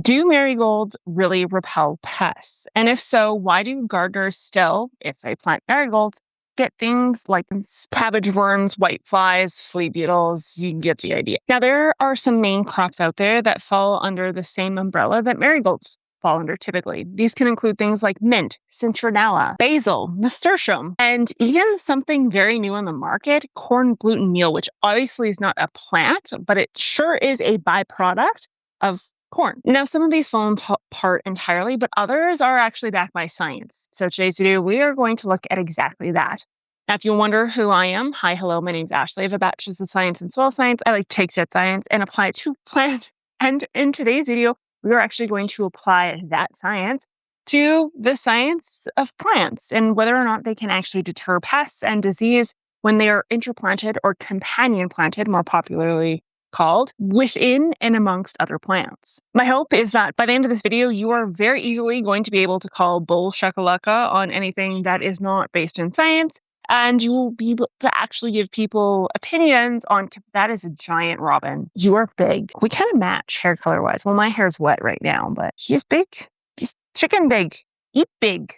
Do marigolds really repel pests? And if so, why do gardeners still, if they plant marigolds, get things like cabbage worms, whiteflies, flea beetles? You get the idea. Now, there are some main crops out there that fall under the same umbrella that marigolds fall under typically. These can include things like mint, citronella, basil, nasturtium, and even something very new on the market, corn gluten meal, which obviously is not a plant, but it sure is a byproduct of corn. Now, some of these fall apart entirely, but others are actually backed by science. So today's video, we are going to look at exactly that. Now, if you wonder who I am, hi, hello, my name's Ashley. I have a bachelor's of science in soil science. I like to take set science and apply it to plant. And in today's video, we are actually going to apply that science to the science of plants and whether or not they can actually deter pests and disease when they are interplanted or companion planted, more popularly called, within and amongst other plants. My hope is that by the end of this video, you are very easily going to be able to call bull shakalaka on anything that is not based in science, and you will be able to actually give people opinions on, that is a giant robin. You are big. We kind of match hair color wise. Well, my hair's wet right now, but he's big. He's chicken big. Eat big.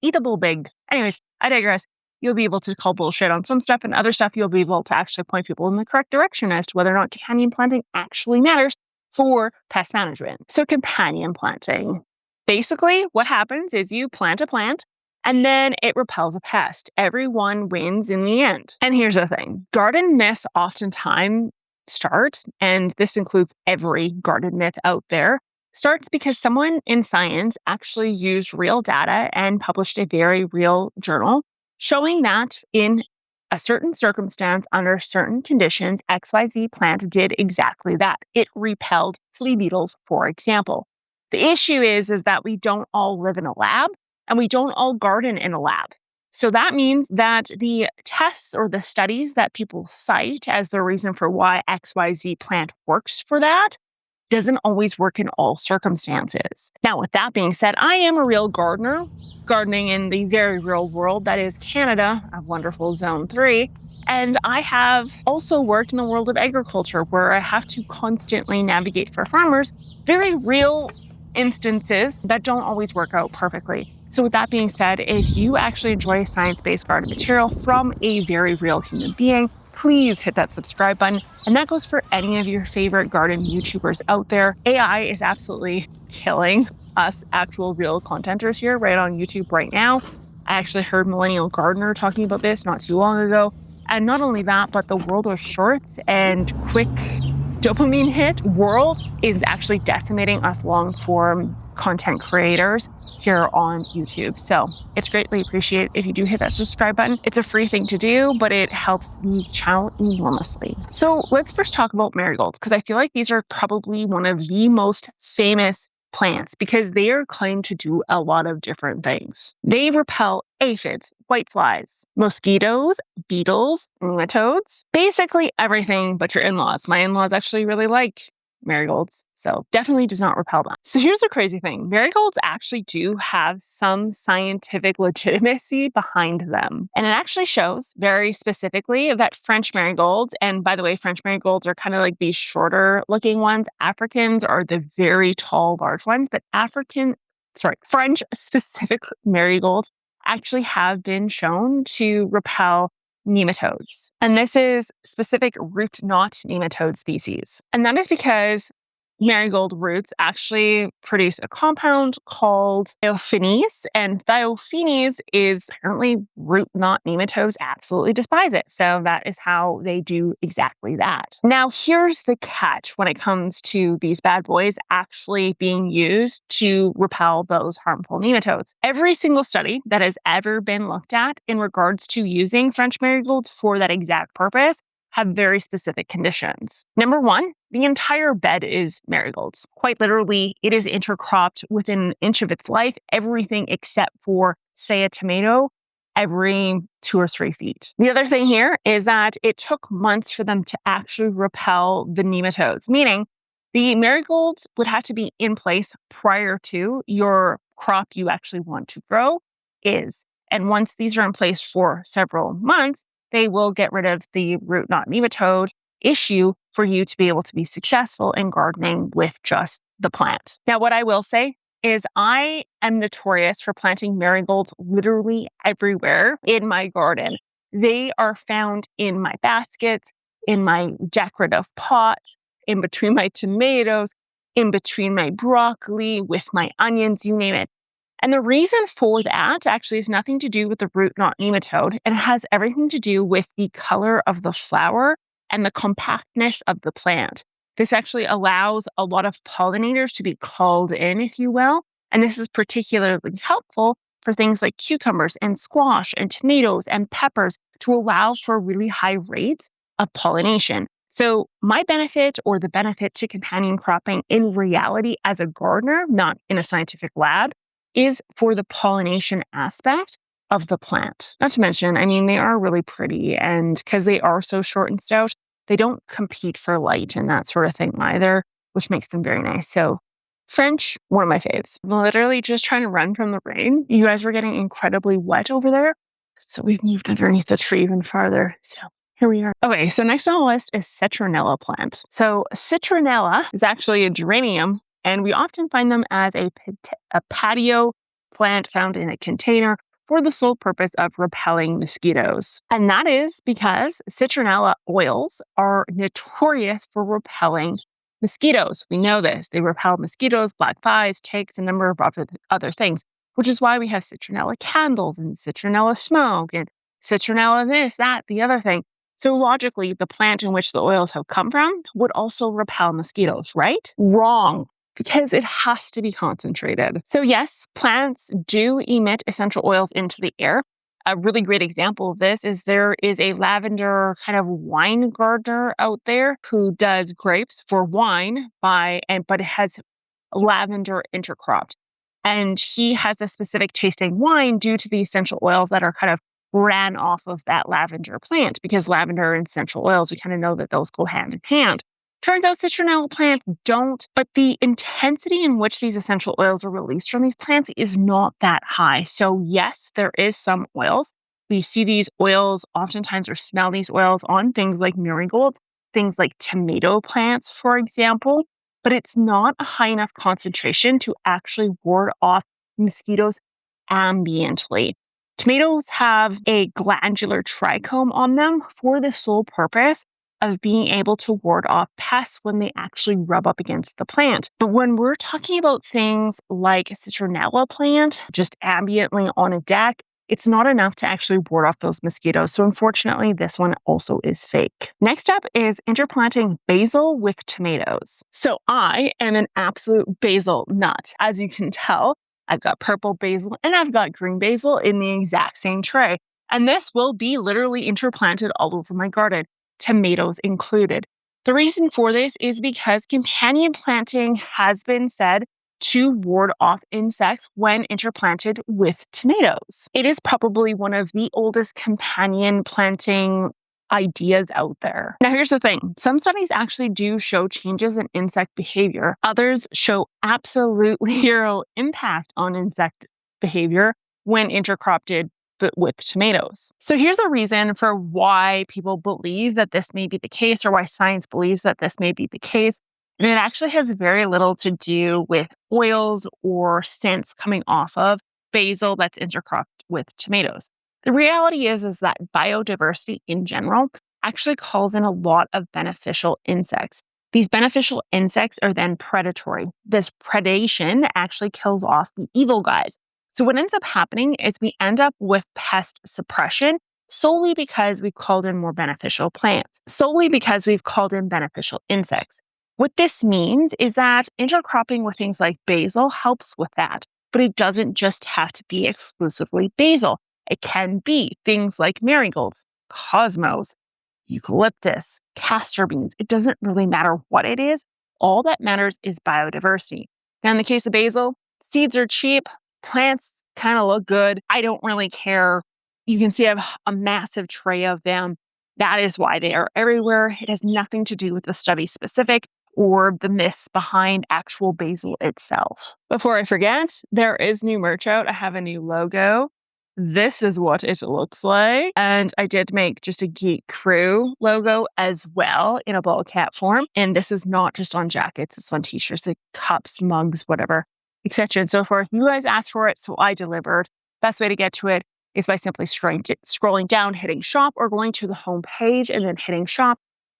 Eatable big. Anyways, I digress. You'll be able to call bullshit on some stuff, and other stuff you'll be able to actually point people in the correct direction as to whether or not companion planting actually matters for pest management. So companion planting. Basically, what happens is you plant a plant and then it repels a pest. Everyone wins in the end. And here's the thing. Garden myths oftentimes start, and this includes every garden myth out there, starts because someone in science actually used real data and published a very real journal showing that in a certain circumstance, under certain conditions, XYZ plant did exactly that. It repelled flea beetles, for example. The issue is that we don't all live in a lab and we don't all garden in a lab. So that means that the tests or the studies that people cite as the reason for why XYZ plant works for that doesn't always work in all circumstances. Now, with that being said, I am a real gardener, gardening in the very real world that is Canada, a wonderful zone 3. And I have also worked in the world of agriculture where I have to constantly navigate for farmers very real instances that don't always work out perfectly. So with that being said, if you actually enjoy science-based garden material from a very real human being, please hit that subscribe button. And that goes for any of your favorite garden YouTubers out there. AI is absolutely killing us actual real contenters here right on YouTube right now. I actually heard Millennial Gardener talking about this not too long ago. And not only that, but the world of shorts and quick dopamine hit world is actually decimating us long form content creators here on YouTube. So it's greatly appreciated if you do hit that subscribe button. It's a free thing to do, but it helps the channel enormously. So let's first talk about marigolds, because I feel like these are probably one of the most famous plants because they are claimed to do a lot of different things. They repel aphids, whiteflies, mosquitoes, beetles, nematodes, basically everything but your in-laws. My in-laws actually really like marigolds, so definitely does not repel them. So here's the crazy thing. Marigolds actually do have some scientific legitimacy behind them. And it actually shows very specifically that French marigolds, and by the way, French marigolds are kind of like these shorter looking ones. Africans are the very tall, large ones, but French specific marigolds actually have been shown to repel nematodes. And this is specific root knot nematode species. And that is because marigold roots actually produce a compound called thiophenes, and thiophenes is apparently root knot nematodes absolutely despise it. So that is how they do exactly that. Now, here's the catch when it comes to these bad boys actually being used to repel those harmful nematodes. Every single study that has ever been looked at in regards to using French marigolds for that exact purpose have very specific conditions. Number one, the entire bed is marigolds. Quite literally, it is intercropped within an inch of its life, everything except for, say, a tomato every 2 or 3 feet. The other thing here is that it took months for them to actually repel the nematodes, meaning the marigolds would have to be in place prior to your crop you actually want to grow is. And once these are in place for several months, they will get rid of the root knot nematode issue for you to be able to be successful in gardening with just the plant. Now, what I will say is I am notorious for planting marigolds literally everywhere in my garden. They are found in my baskets, in my decorative pots, in between my tomatoes, in between my broccoli, with my onions, you name it. And the reason for that actually has nothing to do with the root knot nematode. It has everything to do with the color of the flower and the compactness of the plant. This actually allows a lot of pollinators to be called in, if you will. And this is particularly helpful for things like cucumbers and squash and tomatoes and peppers to allow for really high rates of pollination. So my benefit, or the benefit to companion cropping in reality as a gardener, not in a scientific lab, is for the pollination aspect of the plant. Not to mention, I mean, they are really pretty, and because they are so short and stout, they don't compete for light and that sort of thing either, which makes them very nice. So French, one of my faves. Literally just trying to run from the rain. You guys were getting incredibly wet over there. So we've moved underneath the tree even farther. So here we are. Okay, so next on the list is Citronella plant. So Citronella is actually a geranium, and we often find them as a patio plant found in a container for the sole purpose of repelling mosquitoes. And that is because citronella oils are notorious for repelling mosquitoes. We know this. They repel mosquitoes, black flies, ticks, a number of other things, which is why we have citronella candles and citronella smoke and citronella this, that, the other thing. So logically, the plant in which the oils have come from would also repel mosquitoes, right? Wrong, because it has to be concentrated. So yes, plants do emit essential oils into the air. A really great example of this is there is a lavender kind of wine gardener out there who does grapes for wine but it has lavender intercropped. And he has a specific tasting wine due to the essential oils that are kind of ran off of that lavender plant, because lavender and essential oils, we kind of know that those go hand in hand. Turns out citronella plants don't, but the intensity in which these essential oils are released from these plants is not that high. So yes, there is some oils. We see these oils oftentimes, or smell these oils on things like marigolds, things like tomato plants, for example, but it's not a high enough concentration to actually ward off mosquitoes ambiently. Tomatoes have a glandular trichome on them for the sole purpose of being able to ward off pests when they actually rub up against the plant. But when we're talking about things like a citronella plant, just ambiently on a deck, it's not enough to actually ward off those mosquitoes. So unfortunately, this one also is fake. Next up is interplanting basil with tomatoes. So I am an absolute basil nut. As you can tell, I've got purple basil and I've got green basil in the exact same tray. And this will be literally interplanted all over my garden, tomatoes included. The reason for this is because companion planting has been said to ward off insects when interplanted with tomatoes. It is probably one of the oldest companion planting ideas out there. Now, here's the thing. Some studies actually do show changes in insect behavior. Others show absolutely zero impact on insect behavior when intercropped with tomatoes. So here's a reason for why people believe that this may be the case, or why science believes that this may be the case. And it actually has very little to do with oils or scents coming off of basil that's intercropped with tomatoes. The reality is that biodiversity in general actually calls in a lot of beneficial insects. These beneficial insects are then predatory. This predation actually kills off the evil guys. So what ends up happening is we end up with pest suppression solely because we've called in more beneficial plants, solely because we've called in beneficial insects. What this means is that intercropping with things like basil helps with that, but it doesn't just have to be exclusively basil. It can be things like marigolds, cosmos, eucalyptus, castor beans. It doesn't really matter what it is. All that matters is biodiversity. Now, in the case of basil, seeds are cheap. Plants kind of look good. I don't really care. You can see I have a massive tray of them. That is why they are everywhere. It has nothing to do with the study specific or the myths behind actual basil itself. Before I forget, there is new merch out. I have a new logo. this is what it looks like. And I did make just a Geek Crew logo as well in a ball cap form. And this is not just on jackets, it's on t-shirts, like cups, mugs, whatever, etc. and so forth. You guys asked for it, so I delivered. Best way to get to it is by simply scrolling down, hitting shop, or going to the home page and then hitting shop,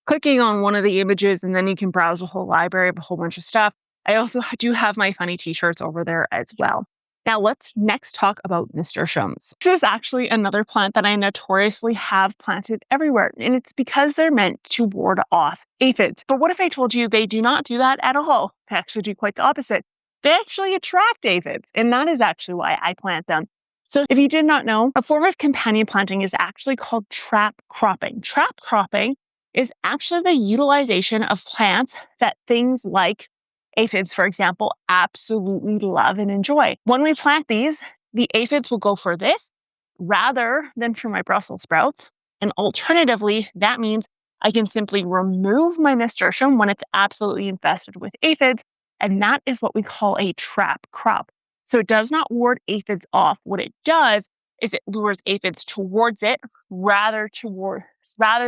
clicking on one of the images, and then you can browse a whole library of a whole bunch of stuff. I also do have my funny t-shirts over there as well. Now let's next talk about nasturtiums. This is actually another plant that I notoriously have planted everywhere, and it's because they're meant to ward off aphids. But what if I told you they do not do that at all? They actually do quite the opposite. They actually attract aphids, and that is actually why I plant them. So if you did not know, a form of companion planting is actually called trap cropping. Trap cropping is actually the utilization of plants that things like aphids, for example, absolutely love and enjoy. When we plant these, the aphids will go for this rather than for my Brussels sprouts. And alternatively, that means I can simply remove my nasturtium when it's absolutely infested with aphids. And that is what we call a trap crop. So it does not ward aphids off. What it does is it lures aphids towards it rather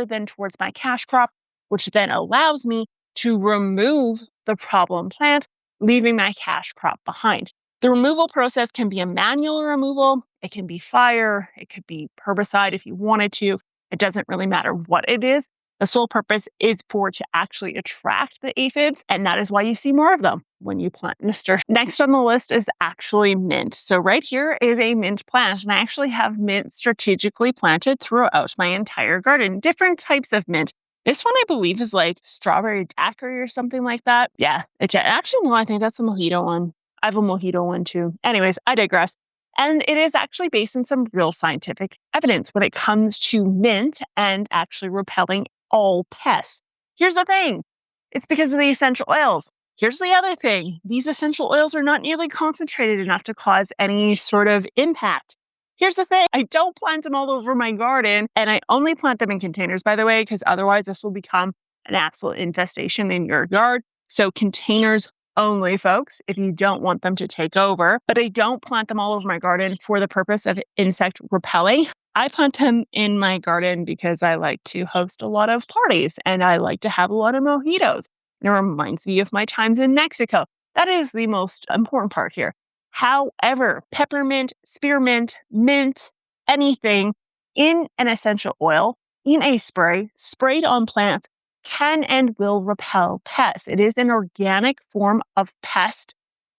than towards my cash crop, which then allows me to remove the problem plant, leaving my cash crop behind. The removal process can be a manual removal. It can be fire. It could be herbicide if you wanted to. It doesn't really matter what it is. The sole purpose is for it to actually attract the aphids, and that is why you see more of them when you plant nasturtium. Next on the list is actually mint. So right here is a mint plant, and I actually have mint strategically planted throughout my entire garden. Different types of mint. This one, I believe, is like strawberry daiquiri or something like that. Yeah, actually, no, I think that's a mojito one. I have a mojito one too. Anyways, I digress. And it is actually based on some real scientific evidence when it comes to mint and actually repelling all pests. Here's the thing. It's because of the essential oils. Here's the other thing. These essential oils are not nearly concentrated enough to cause any sort of impact. Here's the thing. I don't plant them all over my garden, and I only plant them in containers, by the way, because otherwise this will become an absolute infestation in your yard. So containers only, folks, if you don't want them to take over. But I don't plant them all over my garden for the purpose of insect repelling. I plant them in my garden because I like to host a lot of parties and I like to have a lot of mojitos. And it reminds me of my times in Mexico. That is the most important part here. However, peppermint, spearmint, mint, anything in an essential oil, in a spray, sprayed on plants, can and will repel pests. It is an organic form of pest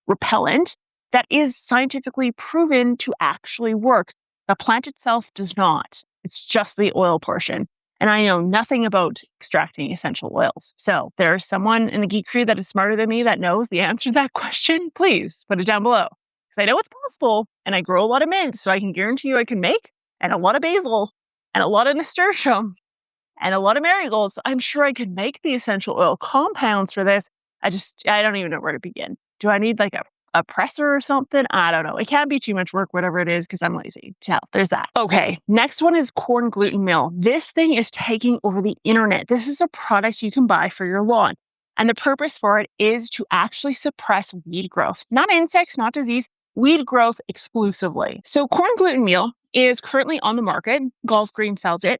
repellent that is scientifically proven to actually work. The plant itself does not. It's just the oil portion. And I know nothing about extracting essential oils. So there's someone in the Geek Crew that is smarter than me that knows the answer to that question. Please put it down below. Because I know it's possible. And I grow a lot of mint, so I can guarantee you I can make and a lot of basil and a lot of nasturtium and a lot of marigolds. I'm sure I could make the essential oil compounds for this. I don't even know where to begin. Do I need like a presser or something? I don't know. It can't be too much work, whatever it is, because I'm lazy. So there's that. Okay, next one is corn gluten meal. This thing is taking over the internet. This is a product you can buy for your lawn. And the purpose for it is to actually suppress weed growth. Not insects, not disease, weed growth exclusively. So corn gluten meal is currently on the market. Golf Green sells it.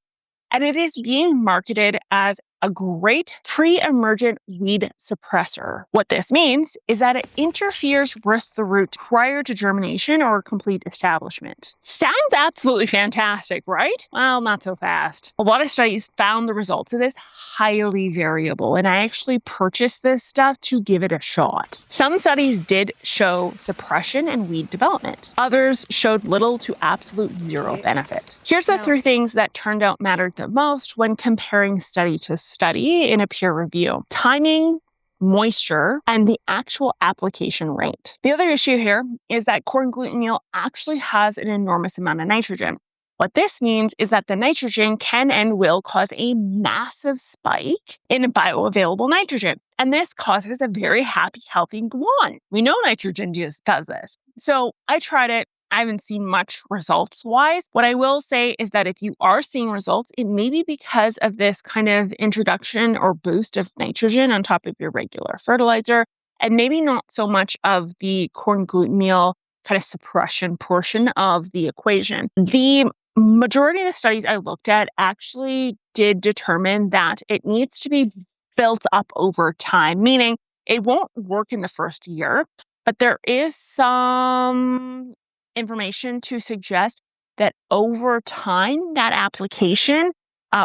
And it is being marketed as a great pre-emergent weed suppressor. What this means is that it interferes with the root prior to germination or complete establishment. Sounds absolutely fantastic, right? Well, not so fast. A lot of studies found the results of this highly variable, and I actually purchased this stuff to give it a shot. Some studies did show suppression and weed development. Others showed little to absolute zero benefit. Here's the three things that turned out mattered the most when comparing study to study in a peer review: timing, moisture, and the actual application rate. The other issue here is that corn gluten meal actually has an enormous amount of nitrogen. What this means is that the nitrogen can and will cause a massive spike in bioavailable nitrogen. And this causes a very happy, healthy lawn. We know nitrogen just does this. So I tried it. I haven't seen much results-wise. What I will say is that if you are seeing results, it may be because of this kind of introduction or boost of nitrogen on top of your regular fertilizer, and maybe not so much of the corn gluten meal kind of suppression portion of the equation. The majority of the studies I looked at actually did determine that it needs to be built up over time, meaning it won't work in the first year, but there is some information to suggest that over time, that application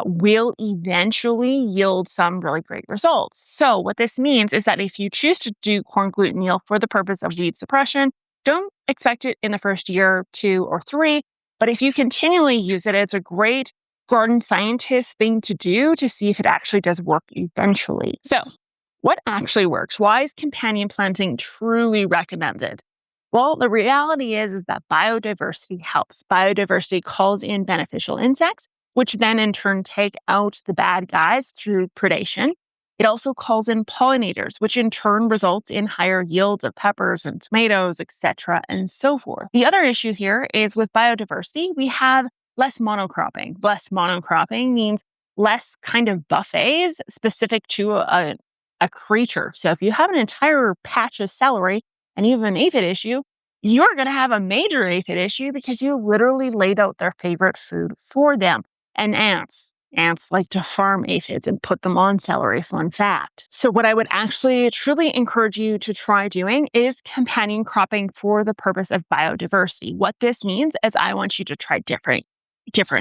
will eventually yield some really great results. So what this means is that if you choose to do corn gluten meal for the purpose of weed suppression, don't expect it in the first year, 2 or 3. But if you continually use it, it's a great garden scientist thing to do to see if it actually does work eventually. So what actually works? Why is companion planting truly recommended? Well, the reality is that biodiversity helps. Biodiversity calls in beneficial insects, which then in turn take out the bad guys through predation. It also calls in pollinators, which in turn results in higher yields of peppers and tomatoes, etc., and so forth. The other issue here is with biodiversity, we have less monocropping. Less monocropping means less kind of buffets specific to a creature. So if you have an entire patch of celery and you have an aphid issue, you're going to have a major aphid issue because you literally laid out their favorite food for them. And ants. Ants like to farm aphids and put them on celery, fun fact. So what I would actually truly encourage you to try doing is companion cropping for the purpose of biodiversity. What this means is I want you to try different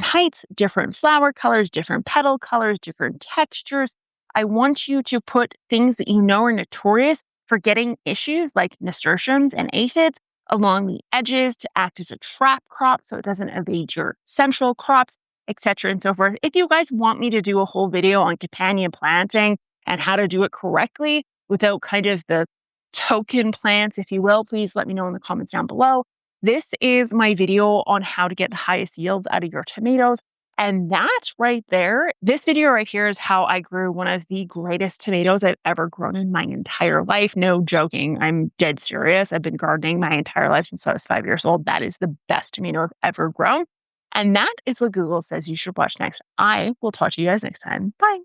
heights, different flower colors, different petal colors, different textures. I want you to put things that you know are notorious for getting issues like nasturtiums and aphids along the edges to act as a trap crop so it doesn't evade your central crops, etc. and so forth. If you guys want me to do a whole video on companion planting and how to do it correctly without kind of the token plants, if you will, please let me know in the comments down below. This is my video on how to get the highest yields out of your tomatoes. And that right there, this video right here is how I grew one of the greatest tomatoes I've ever grown in my entire life. No joking. I'm dead serious. I've been gardening my entire life since I was 5 years old. That is the best tomato I've ever grown. And that is what Google says you should watch next. I will talk to you guys next time. Bye.